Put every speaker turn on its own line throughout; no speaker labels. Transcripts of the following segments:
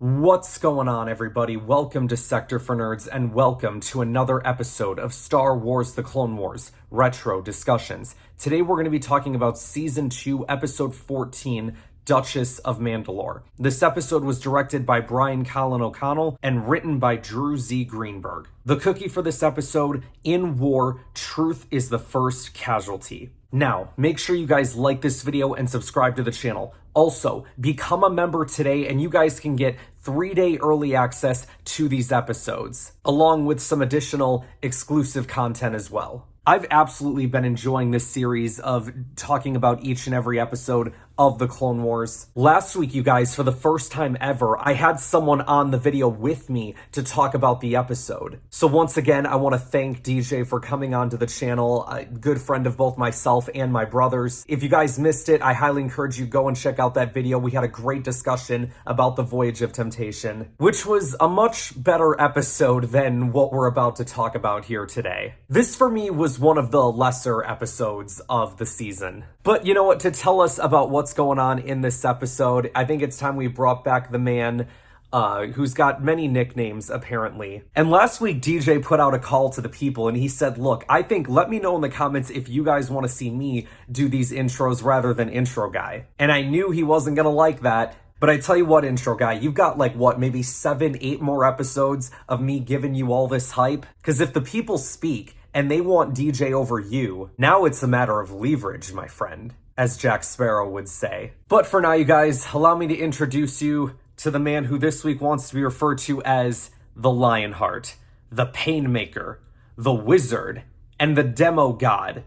What's going on, everybody? Welcome to Sector for Nerds, and welcome to another episode of Star Wars The Clone Wars Retro Discussions. Today we're going to be talking about Season 2, Episode 14, Duchess of Mandalore. This episode was directed by Brian Colin O'Connell and written by Drew Z. Greenberg. The cookie for this episode: in war, truth is the first casualty. Now, make sure you guys like this video and subscribe to the channel. Also, become a member today and you guys can get 3-day early access to these episodes, along with some additional exclusive content as well. I've absolutely been enjoying this series of talking about each and every episode of the Clone Wars. Last week, you guys, for the first time ever, I had someone on the video with me to talk about the episode. So once again, I want to thank DJ for coming onto the channel, a good friend of both myself and my brothers. If you guys missed it, I highly encourage you to go and check out that video. We had a great discussion about the Voyage of Temptation, which was a much better episode than what we're about to talk about here today. This, for me, was one of the lesser episodes of the season. But you know what, to tell us about what's going on in this episode, I think it's time we brought back the man who's got many nicknames, apparently. And last week, DJ put out a call to the people, and he said, look, let me know in the comments if you guys want to see me do these intros rather than intro guy. And I knew he wasn't gonna like that, but I tell you what, intro guy, you've got maybe 7-8 more episodes of me giving you all this hype? Because if the people speak, and they want DJ over you, now it's a matter of leverage, my friend, as Jack Sparrow would say. But for now, you guys, allow me to introduce you to the man who this week wants to be referred to as the Lionheart, the Painmaker, the Wizard, and the Demo God.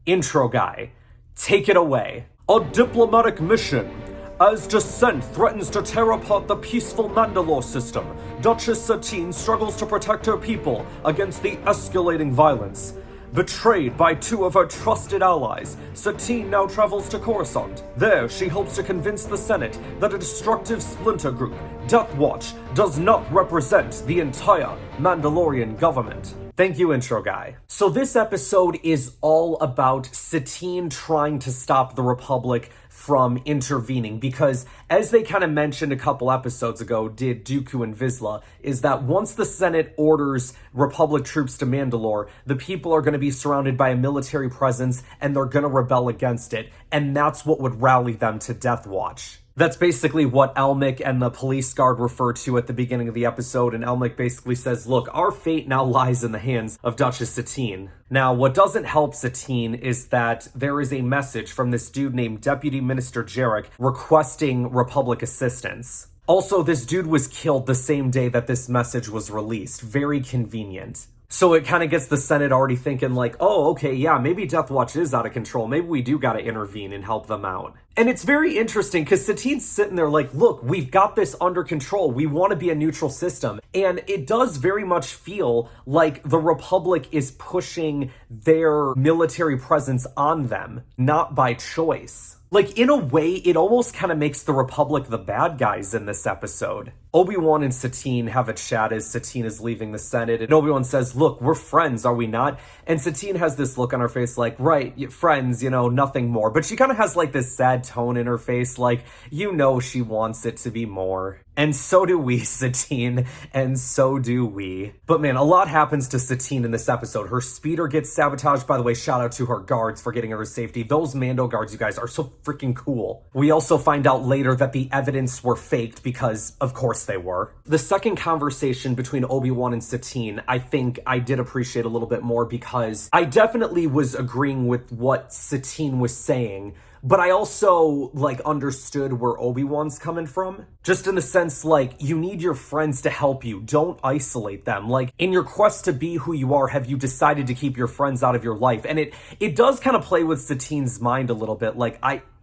Intro guy, take it away. A diplomatic mission. As dissent threatens to tear apart the peaceful Mandalore system, Duchess Satine struggles to protect her people against the escalating violence. Betrayed by 2 of her trusted allies, Satine now travels to Coruscant. There, she hopes to convince the Senate that a destructive splinter group, Death Watch, does not represent the entire Mandalorian government. Thank you, intro guy. So this episode is all about Satine trying to stop the Republic from intervening, because as they kind of mentioned a couple episodes ago, did Dooku and Vizsla, is that once the Senate orders Republic troops to Mandalore, the people are going to be surrounded by a military presence and they're going to rebel against it, and that's what would rally them to Death Watch. That's basically what Elmick and the police guard refer to at the beginning of the episode, and Elmick basically says, look, our fate now lies in the hands of Duchess Satine. Now, what doesn't help Satine is that there is a message from this dude named Deputy Minister Jarek requesting Republic assistance. Also, this dude was killed the same day that this message was released. Very convenient. So it kind of gets the Senate already thinking oh, okay, yeah, maybe Death Watch is out of control. Maybe we do got to intervene and help them out. And it's very interesting because Satine's sitting there look, we've got this under control. We want to be a neutral system. And it does very much feel like the Republic is pushing their military presence on them, not by choice. In a way, it almost kind of makes the Republic the bad guys in this episode. Obi-Wan and Satine have a chat as Satine is leaving the Senate, and Obi-Wan says, look, we're friends, are we not? And Satine has this look on her face right, friends, nothing more. But she kind of has this sad tone in her face, she wants it to be more. And so do we, Satine, and so do we. But man, a lot happens to Satine in this episode. Her speeder gets sabotaged. By the way, shout out to her guards for getting her to safety. Those Mando guards, you guys, are so freaking cool. We also find out later that the evidence were faked because, of course, they were. The second conversation between Obi-Wan and Satine, I think I did appreciate a little bit more because I definitely was agreeing with what Satine was saying, but I also, understood where Obi-Wan's coming from. Just in the sense, you need your friends to help you. Don't isolate them. In your quest to be who you are, have you decided to keep your friends out of your life? And it does kind of play with Satine's mind a little bit.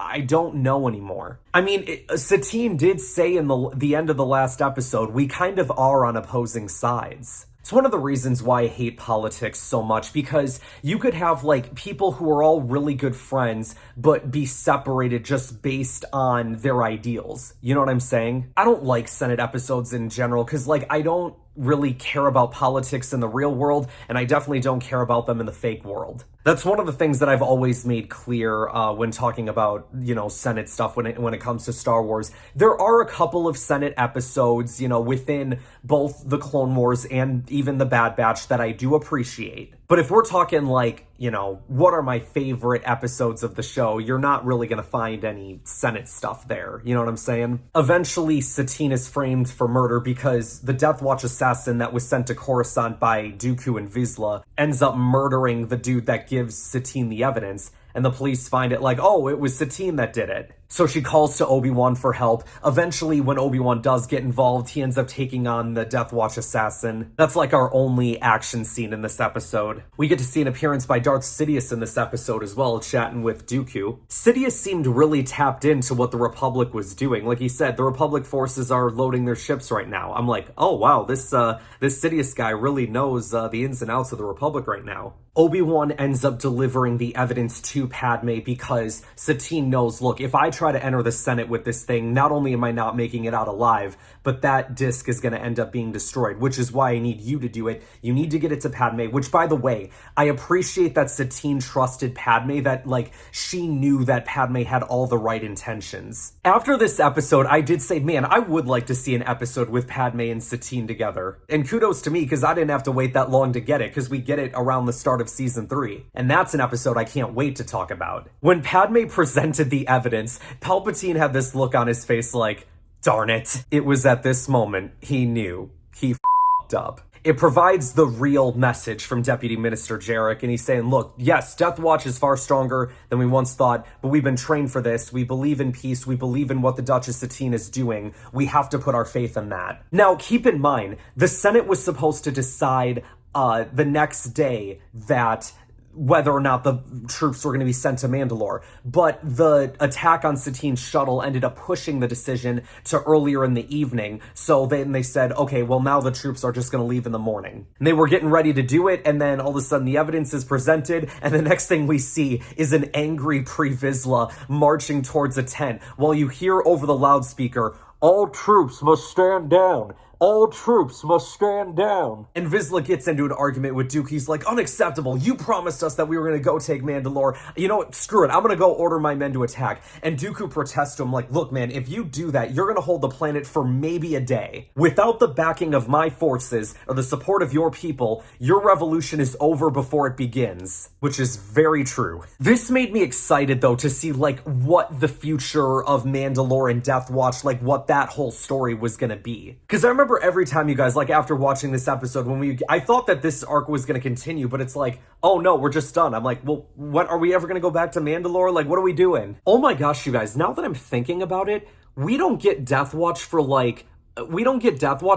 I don't know anymore. I mean, Satine did say in the end of the last episode, we kind of are on opposing sides. It's one of the reasons why I hate politics so much, because you could have people who are all really good friends but be separated just based on their ideals. You know what I'm saying? I don't like Senate episodes in general because I don't really care about politics in the real world, and I definitely don't care about them in the fake world. That's one of the things that I've always made clear when talking about, Senate stuff when it comes to Star Wars. There are a couple of Senate episodes, within both the Clone Wars and even the Bad Batch that I do appreciate. But if we're talking like, what are my favorite episodes of the show, you're not really going to find any Senate stuff there. You know what I'm saying? Eventually, Satine is framed for murder because the Death Watch assassin that was sent to Coruscant by Dooku and Vizsla ends up murdering the dude that gives Satine the evidence. And the police find it like, oh, it was Satine that did it. So she calls to Obi-Wan for help. Eventually, when Obi-Wan does get involved, he ends up taking on the Death Watch assassin. That's like our only action scene in this episode. We get to see an appearance by Darth Sidious in this episode as well, chatting with Dooku. Sidious seemed really tapped into what the Republic was doing. Like he said, the Republic forces are loading their ships right now. I'm like, oh wow, this Sidious guy really knows the ins and outs of the Republic right now. Obi-Wan ends up delivering the evidence to Padme because Satine knows, look, if I try to enter the Senate with this thing, not only am I not making it out alive, but that disc is going to end up being destroyed, which is why I need you to do it. You need to get it to Padme, which, by the way, I appreciate that Satine trusted Padme, that, she knew that Padme had all the right intentions. After this episode, I did say, man, I would like to see an episode with Padme and Satine together. And kudos to me, because I didn't have to wait that long to get it, because we get it around the start of season 3. And that's an episode I can't wait to talk about. When Padme presented the evidence, Palpatine had this look on his face like, darn it. It was at this moment he knew he f***ed up. It provides the real message from Deputy Minister Jarek, and he's saying, look, yes, Death Watch is far stronger than we once thought, but we've been trained for this. We believe in peace. We believe in what the Duchess Satine is doing. We have to put our faith in that. Now, keep in mind, the Senate was supposed to decide the next day that whether or not the troops were going to be sent to Mandalore. But the attack on Satine's shuttle ended up pushing the decision to earlier in the evening. So then they said, okay, well, now the troops are just going to leave in the morning. And they were getting ready to do it, and then all of a sudden the evidence is presented, and the next thing we see is an angry Pre-Vizsla marching towards a tent, while you hear over the loudspeaker, all troops must stand down. All troops must stand down. And Vizsla gets into an argument with Dooku. He's like, unacceptable. You promised us that we were going to go take Mandalore. You know what? Screw it. I'm going to go order my men to attack. And Dooku protests to him like, look, man, if you do that, you're going to hold the planet for maybe a day. Without the backing of my forces or the support of your people, your revolution is over before it begins. Which is very true. This made me excited, though, to see, what the future of Mandalore and Death Watch, what that whole story was going to be. Because I remember every time you guys, after watching this episode, I thought that this arc was going to continue, but it's like, oh no, we're just done. I'm like, well, what, are we ever going to go back to Mandalore? What are we doing? Oh my gosh, you guys, now that I'm thinking about it, we don't get Death Watch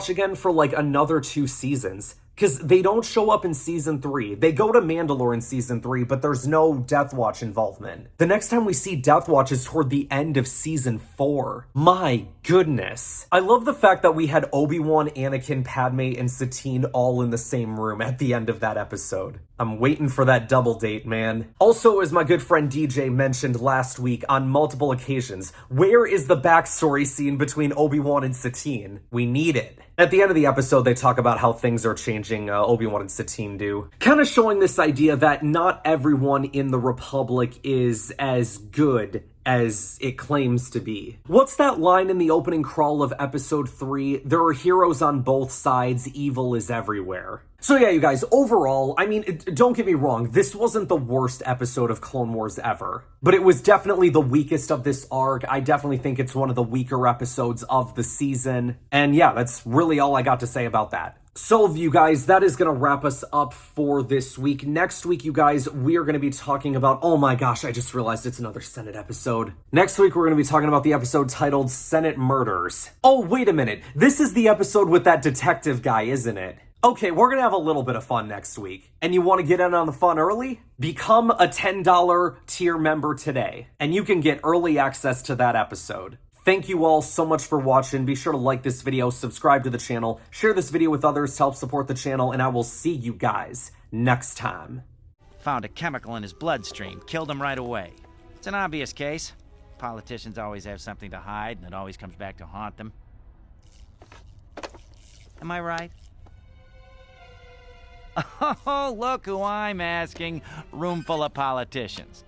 again for another 2 seasons. Because they don't show up in season 3. They go to Mandalore in season 3, but there's no Death Watch involvement. The next time we see Death Watch is toward the end of season 4. My goodness. I love the fact that we had Obi-Wan, Anakin, Padme, and Satine all in the same room at the end of that episode. I'm waiting for that double date, man. Also, as my good friend DJ mentioned last week on multiple occasions, where is the backstory scene between Obi-Wan and Satine? We need it. At the end of the episode, they talk about how things are changing, Obi-Wan and Satine do. Kind of showing this idea that not everyone in the Republic is as good as it claims to be. What's that line in the opening crawl of episode 3? There are heroes on both sides, evil is everywhere. So yeah, you guys, overall, don't get me wrong, this wasn't the worst episode of Clone Wars ever. But it was definitely the weakest of this arc. I definitely think it's one of the weaker episodes of the season. And yeah, that's really all I got to say about that. So, you guys, that is going to wrap us up for this week. Next week, you guys, we are going to be talking about... Oh my gosh, I just realized it's another Senate episode. Next week, we're going to be talking about the episode titled Senate Murders. Oh, wait a minute. This is the episode with that detective guy, isn't it? Okay, we're going to have a little bit of fun next week. And you want to get in on the fun early? Become a $10 tier member today, and you can get early access to that episode. Thank you all so much for watching. Be sure to like this video, subscribe to the channel, share this video with others to help support the channel, and I will see you guys next time.
Found a chemical in his bloodstream, killed him right away. It's an obvious case. Politicians always have something to hide, and it always comes back to haunt them. Am I right? Oh, look who I'm asking. Room full of politicians.